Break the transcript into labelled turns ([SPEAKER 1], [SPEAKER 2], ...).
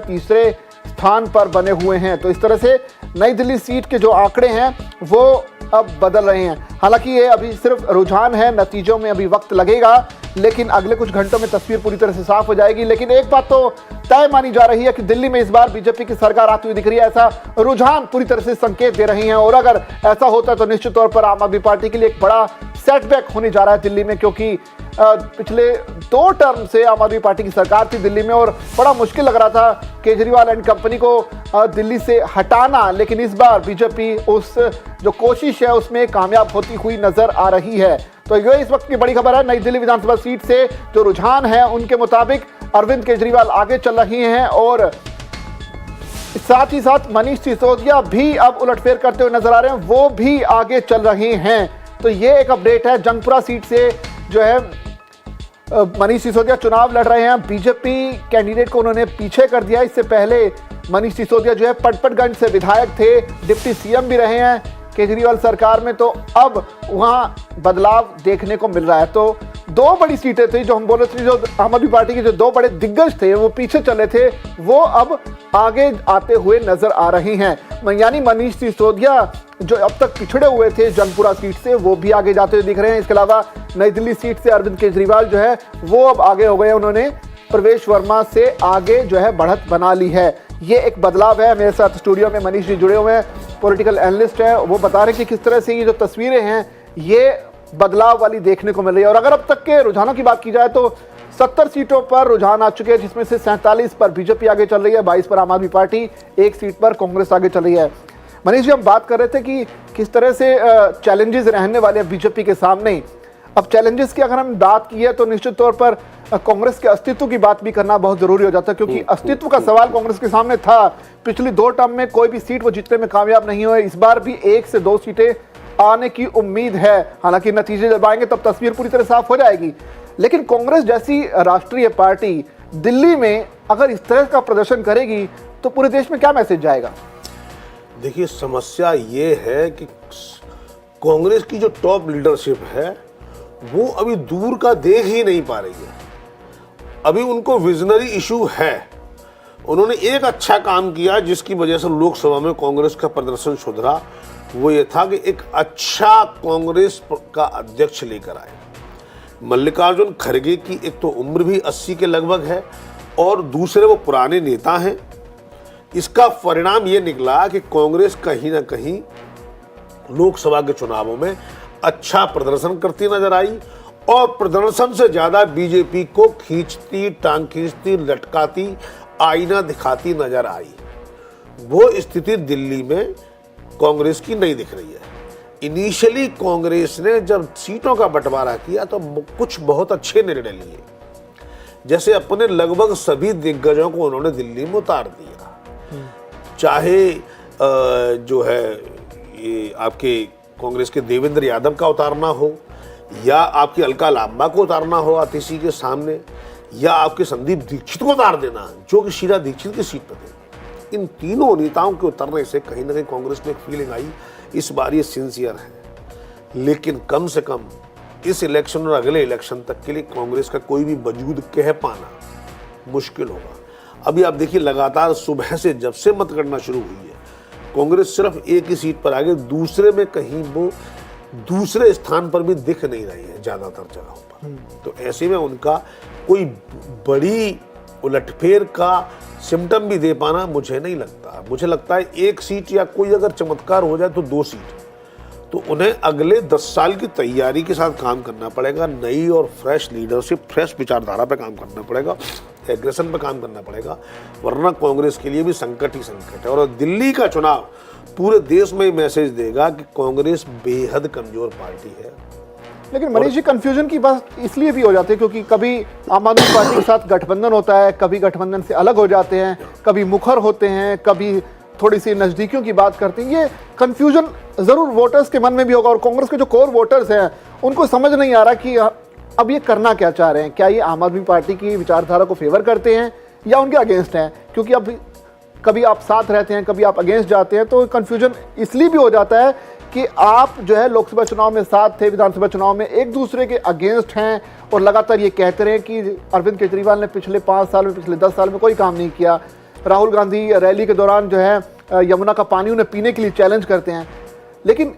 [SPEAKER 1] तीसरे स्थान पर बने हुए हैं। तो इस तरह से नई दिल्ली सीट के जो आंकड़े हैं वो अब बदल रहे हैं। हालांकि ये अभी सिर्फ रुझान है, नतीजों में अभी वक्त लगेगा, लेकिन अगले कुछ घंटों में तस्वीर पूरी तरह से साफ हो जाएगी। लेकिन एक बात तो तय मानी जा रही है कि दिल्ली में इस बार बीजेपी की सरकार आती हुई दिख रही है, ऐसा रुझान पूरी तरह से संकेत दे रही हैं। और अगर ऐसा होता है तो निश्चित तौर पर आम आदमी पार्टी के लिए एक बड़ा सेटबैक होने जा रहा है दिल्ली में, क्योंकि पिछले 2 टर्म से आम आदमी पार्टी की सरकार थी दिल्ली में और बड़ा मुश्किल लग रहा था केजरीवाल एंड कंपनी को दिल्ली से हटाना। लेकिन इस बार बीजेपी उस जो कोशिश है उसमें कामयाब होती हुई नजर आ रही है। तो ये इस वक्त की बड़ी खबर है। नई दिल्ली विधानसभा सीट से जो रुझान है उनके मुताबिक अरविंद केजरीवाल आगे चल रही हैं और साथ ही साथ मनीष सिसोदिया भी अब उलटफेर करते हुए नजर आ रहे हैं, वो भी आगे चल रहे हैं। तो ये एक अपडेट है। जंगपुरा सीट से जो है मनीष सिसोदिया चुनाव लड़ रहे हैं। बीजेपी कैंडिडेट को उन्होंने पीछे कर दिया। इससे पहले मनीष सिसोदिया जो है पटपटगंज से विधायक थे, डिप्टी सीएम भी रहे हैं केजरीवाल सरकार में, तो अब वहां बदलाव देखने को मिल रहा है। तो 2 बड़ी सीटें थी जो हम बोल रहे थे, जो आम आदमी पार्टी के जो 2 बड़े दिग्गज थे वो पीछे चले थे, वो अब आगे आते हुए नजर आ रही हैं। यानी मनीष सिसोदिया जो अब तक पिछड़े हुए थे जंगपुरा सीट से, वो भी आगे जाते हुए दिख रहे हैं। इसके अलावा नई दिल्ली सीट से अरविंद केजरीवाल जो है वो अब आगे हो गए, उन्होंने प्रवेश वर्मा से आगे जो है बढ़त बना ली है। ये एक बदलाव है। मेरे साथ स्टूडियो में मनीष जी जुड़े हुए हैं, पॉलिटिकल एनालिस्ट है, वो बता रहे हैं कि किस तरह से ये जो तस्वीरें हैं ये बदलाव वाली देखने को मिल रही है। और अगर अब तक के रुझानों की बात की जाए तो 70 सीटों पर रुझान आ चुके हैं, जिसमें से 47 पर बीजेपी आगे चल रही है, 22 पर आम आदमी पार्टी, 1 सीट पर कांग्रेस आगे चल रही है। मनीष जी, हम बात कर रहे थे कि किस तरह से चैलेंजेस रहने वाले हैं बीजेपी के सामने। अब चैलेंजेस की अगर हम बात की है तो निश्चित तौर पर कांग्रेस के अस्तित्व की बात भी करना बहुत जरूरी हो जाता है, क्योंकि अस्तित्व का सवाल कांग्रेस के सामने था। पिछली 2 टर्म में कोई भी सीट वो जीतने में कामयाब नहीं हुए। इस बार भी 1 से 2 सीटें आने की उम्मीद है। हालांकि नतीजे जब आएंगे तब तस्वीर पूरी तरह साफ हो जाएगी। लेकिन कांग्रेस जैसी राष्ट्रीय पार्टी दिल्ली में अगर इस तरह का प्रदर्शन करेगी तो पूरे देश में क्या मैसेज जाएगा?
[SPEAKER 2] देखिए, समस्या ये है कि कांग्रेस की जो टॉप लीडरशिप है वो अभी दूर का देख ही नहीं पा रही है। अभी उनको विजनरी इशू है। उन्होंने एक अच्छा काम किया जिसकी वजह से लोकसभा में कांग्रेस का प्रदर्शन सुधरा, वो ये था कि एक अच्छा कांग्रेस का अध्यक्ष लेकर आए। मल्लिकार्जुन खड़गे की एक तो उम्र भी 80 के लगभग है और दूसरे वो पुराने नेता हैं। इसका परिणाम ये निकला कि कांग्रेस कहीं ना कहीं लोकसभा के चुनावों में अच्छा प्रदर्शन करती नजर आई और प्रदर्शन से ज्यादा बीजेपी को खींचती, टांग खींचती, लटकाती, आईना दिखाती नजर आई। वो स्थिति दिल्ली में कांग्रेस की नहीं दिख रही है। इनिशियली कांग्रेस ने जब सीटों का बंटवारा किया तो कुछ बहुत अच्छे निर्णय लिए, जैसे अपने लगभग सभी दिग्गजों को उन्होंने दिल्ली में उतार दिया। चाहे जो है ये आपके कांग्रेस के देवेंद्र यादव का उतारना हो, या आपकी अलका लांबा को उतारना हो आतिशी के सामने, या आपके संदीप दीक्षित को उतार देना जो कि शीला दीक्षित की सीट पर थे। इन तीनों नेताओं के उतरने से कहीं ना कहीं कांग्रेस में एक फीलिंग आई इस बार ये सिंसियर है। लेकिन कम से कम इस इलेक्शन और अगले इलेक्शन तक के लिए कांग्रेस का कोई भी वजूद कह पाना मुश्किल होगा। अभी आप देखिए, लगातार सुबह से जब से मतगणना शुरू हुई है कांग्रेस सिर्फ एक ही सीट पर आगे, दूसरे में कहीं वो दूसरे स्थान पर भी दिख नहीं रही है ज्यादातर जगहों पर। तो ऐसे में उनका कोई बड़ी उलटफेर का सिम्टम भी दे पाना मुझे नहीं लगता। मुझे लगता है 1 सीट या कोई अगर चमत्कार हो जाए तो 2 सीट। तो उन्हें अगले 10 साल की तैयारी के साथ काम करना पड़ेगा, नई और फ्रेश लीडरशिप, फ्रेश विचारधारा पे काम करना पड़ेगा, एग्रेशन पे काम करना पड़ेगा, वरना कांग्रेस के लिए भी संकट ही संकट है। और दिल्ली का चुनाव पूरे देश में मैसेज देगा कि कांग्रेस बेहद कमजोर पार्टी है।
[SPEAKER 1] लेकिन मनीष जी, कंफ्यूजन की बात इसलिए भी हो जाती है क्योंकि कभी आम आदमी पार्टी के साथ गठबंधन होता है, कभी गठबंधन से अलग हो जाते हैं, कभी मुखर होते हैं, कभी थोड़ी सी नजदीकियों की बात करते हैं। ये कंफ्यूजन जरूर वोटर्स के मन में भी होगा और कांग्रेस के जो कोर वोटर्स हैं उनको समझ नहीं आ रहा कि अब ये करना क्या चाह रहे हैं। क्या ये आम आदमी पार्टी की विचारधारा को फेवर करते हैं या उनके अगेंस्ट हैं? क्योंकि अब कभी आप साथ रहते हैं, कभी आप अगेंस्ट जाते हैं, तो कंफ्यूजन इसलिए भी हो जाता है कि आप जो है लोकसभा चुनाव में साथ थे, विधानसभा चुनाव में एक दूसरे के अगेंस्ट हैं और लगातार ये कहते रहे कि अरविंद केजरीवाल ने पिछले 5 साल में, पिछले 10 साल में कोई काम नहीं किया। राहुल गांधी रैली के दौरान जो है यमुना का पानी उन्हें पीने के लिए चैलेंज करते हैं, लेकिन